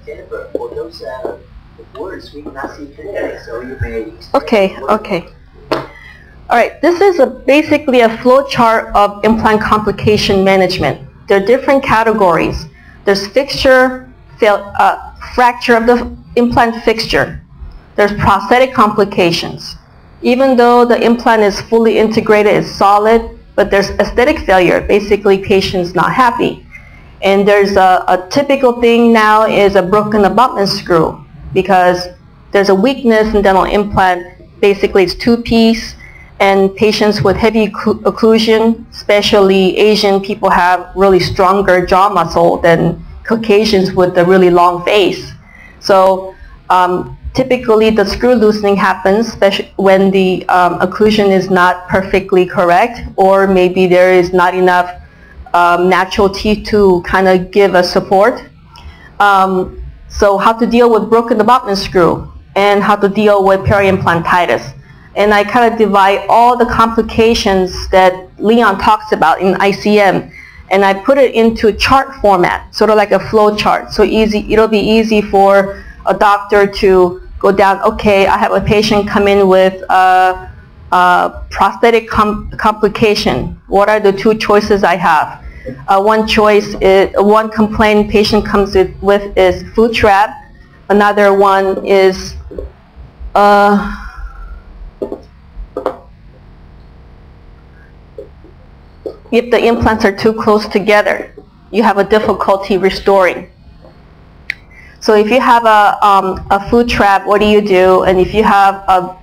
Jennifer, for those words we cannot see today, so you may... Okay. All right, this is basically a flow chart of implant complication management. There are different categories. There's fixture, fracture of the implant fixture. There's prosthetic complications. Even though the implant is fully integrated, it's solid, but there's aesthetic failure, basically patient's not happy. And there's a typical thing now is a broken abutment screw, because there's a weakness in dental implant. Basically it's two-piece, and patients with heavy occlusion, especially Asian people, have really stronger jaw muscle than Caucasians with a really long face. So typically the screw loosening happens, especially when the occlusion is not perfectly correct, or maybe there is not enough natural teeth to kind of give a support. So how to deal with broken abutment screw, and how to deal with periimplantitis. And I kind of divide all the complications that Leon talks about in ICM, and I put it into chart format, sort of like a flow chart. So it'll be easy for a doctor to go down, okay, I have a patient come in with prosthetic complication. What are the two choices I have? One complaint patient comes with is foot trap. Another one is if the implants are too close together, you have a difficulty restoring. So if you have a foot trap, what do you do? And if you have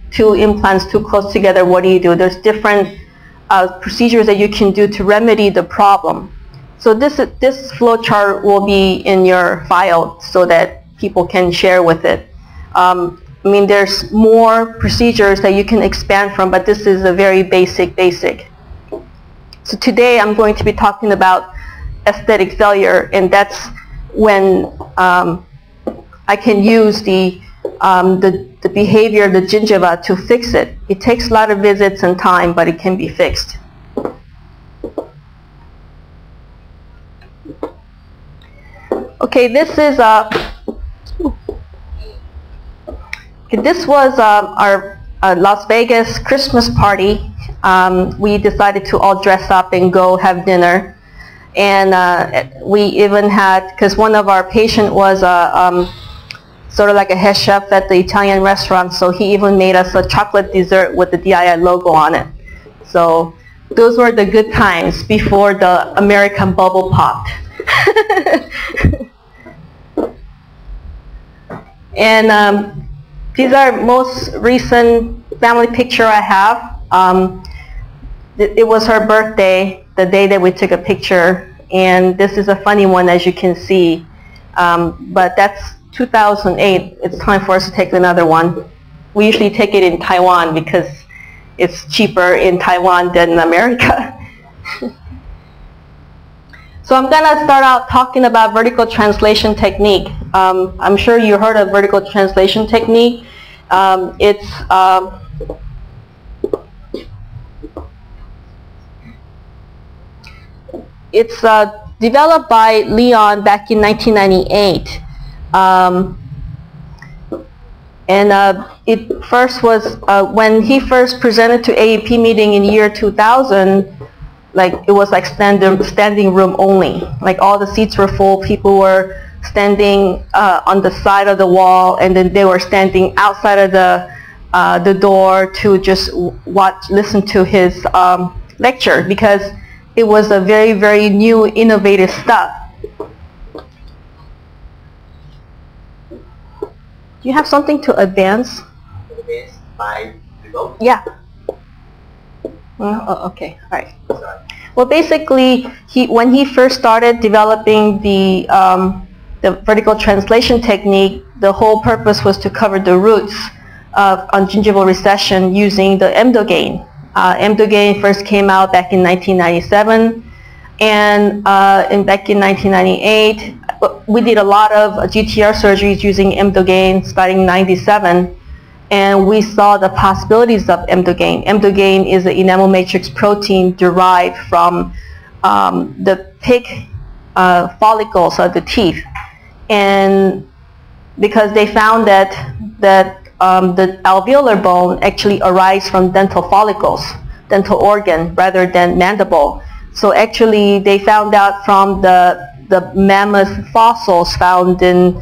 two implants too close together, what do you do? There's different procedures that you can do to remedy the problem. So this flow chart will be in your file so that people can share with it. I mean, there's more procedures that you can expand from, but this is a very basic. So today I'm going to be talking about aesthetic failure, and that's when I can use the behavior, the gingiva, to fix it. It takes a lot of visits and time, but it can be fixed. Okay, this is this was our Las Vegas Christmas party. We decided to all dress up and go have dinner, and we even had, because one of our patient was sort of like a head chef at the Italian restaurant, so he even made us a chocolate dessert with the DII logo on it. So those were the good times before the American bubble popped. And these are most recent family picture I have. It was her birthday, the day that we took a picture, and this is a funny one, as you can see. But that's 2008. It's time for us to take another one. We usually take it in Taiwan because it's cheaper in Taiwan than in America. So I'm going to start out talking about vertical translation technique. I'm sure you heard of vertical translation technique. It's developed by Leon back in 1998. It first was, when he first presented to AEP meeting in year 2000, like it was like standing room only. Like all the seats were full, people were standing on the side of the wall, and then they were standing outside of the door to just listen to his lecture, because it was a very new, innovative stuff. Do you have something to advance? Advance by remote? Yeah. Oh, okay. All right. Well, basically, when he first started developing the vertical translation technique, the whole purpose was to cover the roots on gingival recession using the Emdogain. Emdogain first came out back in 1997, and back in 1998, we did a lot of GTR surgeries using Emdogain starting in 97, and we saw the possibilities of Emdogain. Emdogain is an enamel matrix protein derived from the pig follicles of the teeth, and because they found that the alveolar bone actually arises from dental follicles, dental organ, rather than mandible. So actually they found out from the mammoth fossils found in,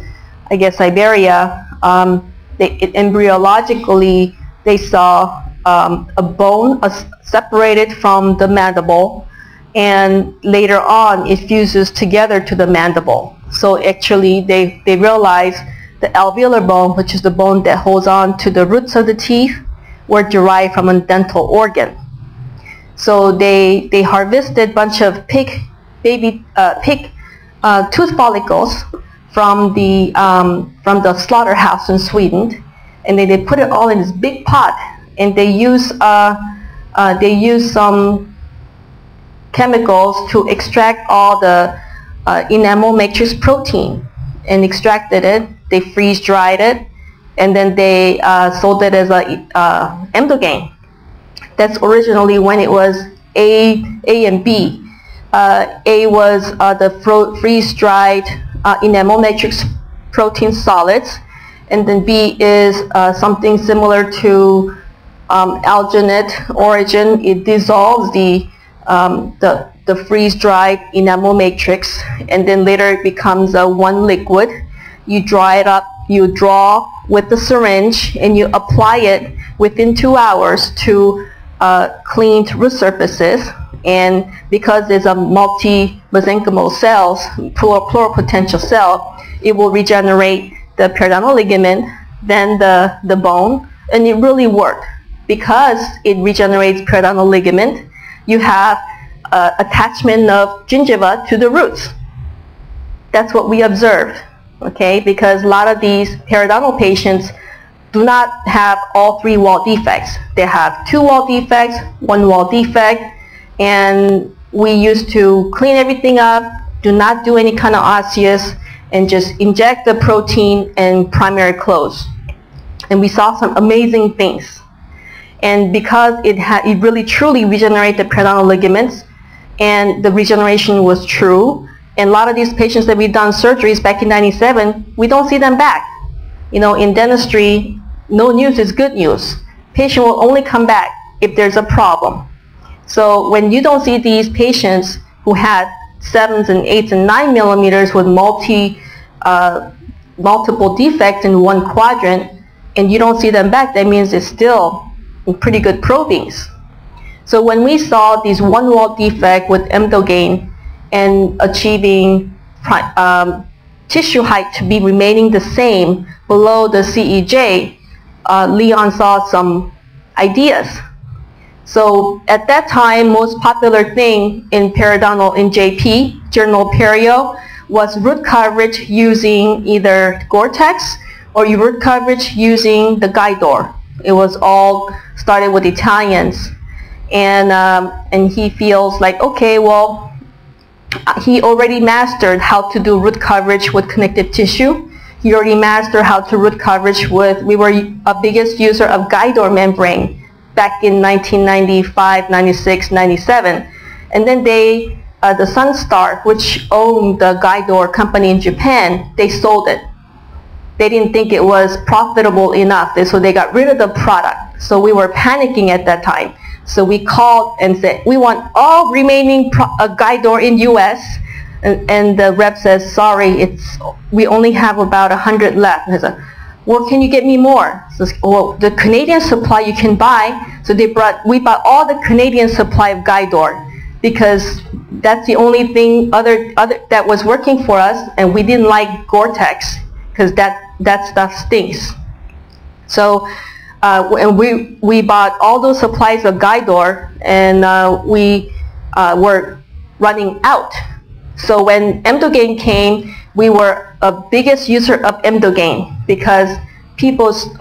I guess, Siberia, embryologically they saw a bone separated from the mandible, and later on it fuses together to the mandible. So actually they realized the alveolar bone, which is the bone that holds on to the roots of the teeth, were derived from a dental organ. So they harvested a bunch of pig tooth follicles from the slaughterhouse in Sweden, and they put it all in this big pot, and they use some chemicals to extract all the enamel matrix protein, and extracted it. They freeze dried it, and then they sold it as a Emdogain. That's originally when it was A and B. A was the freeze-dried enamel matrix protein solids, and then B is something similar to alginate origin. It dissolves the freeze-dried enamel matrix, and then later it becomes one liquid. You dry it up, you draw with the syringe, and you apply it within 2 hours to cleaned root surfaces. And because it's a multi-mesenchymal cells, pluripotential cell, it will regenerate the periodontal ligament, then the bone, and it really worked. Because it regenerates periodontal ligament, you have attachment of gingiva to the roots. That's what we observed, okay? Because a lot of these periodontal patients do not have all 3 wall defects. They have 2 wall defects, 1 wall defect, and we used to clean everything up, do not do any kind of osseous, and just inject the protein and primary close. And we saw some amazing things. And because it really truly regenerated the periodontal ligaments, and the regeneration was true, and a lot of these patients that we've done surgeries back in '97, we don't see them back. You know, in dentistry, no news is good news. Patient will only come back if there's a problem. So when you don't see these patients who had 7s and 8s and 9 millimeters with multiple defects in one quadrant, and you don't see them back, that means it's still in pretty good probings. So when we saw these 1 wall defect with Emdogain and achieving tissue height to be remaining the same below the CEJ, Leon saw some ideas. So at that time, most popular thing in periodontal in JP, Journal Perio, was root coverage using either Gore-Tex or root coverage using the Guidor. It was all started with Italians, and he feels like, okay, well, he already mastered how to do root coverage with connective tissue. He already mastered how to root coverage with, we were a biggest user of Guidor membrane back in 1995, 96, 97. And then the Sunstar, which owned the Guidor company in Japan, they sold it. They didn't think it was profitable enough, so they got rid of the product. So we were panicking at that time. So we called and said, we want all remaining Guidor in US. And the rep says, sorry, we only have about 100 left. And I said, well, can you get me more? So, well, the Canadian supply you can buy. So we bought all the Canadian supply of Guidor, because that's the only thing other that was working for us, and we didn't like Gore-Tex because that stuff stinks. So and we bought all those supplies of Guidor, and we were running out. So when Emdogain came, we were a biggest user of Emdogain, because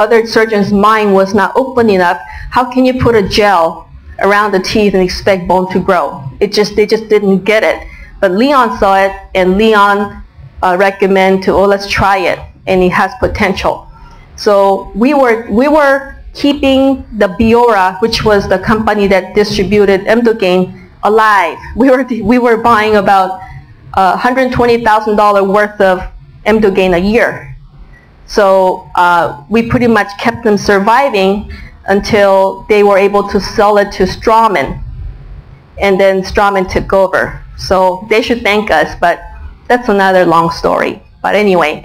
other surgeons' mind was not open enough. How can you put a gel around the teeth and expect bone to grow? They just didn't get it. But Leon saw it, and Leon recommended let's try it, and it has potential. So we were keeping the Biora, which was the company that distributed Emdogain, alive. We were buying about $120,000 worth of Emdogain a year. So we pretty much kept them surviving until they were able to sell it to Strawman. And then Strawman took over. So they should thank us, but that's another long story. But anyway.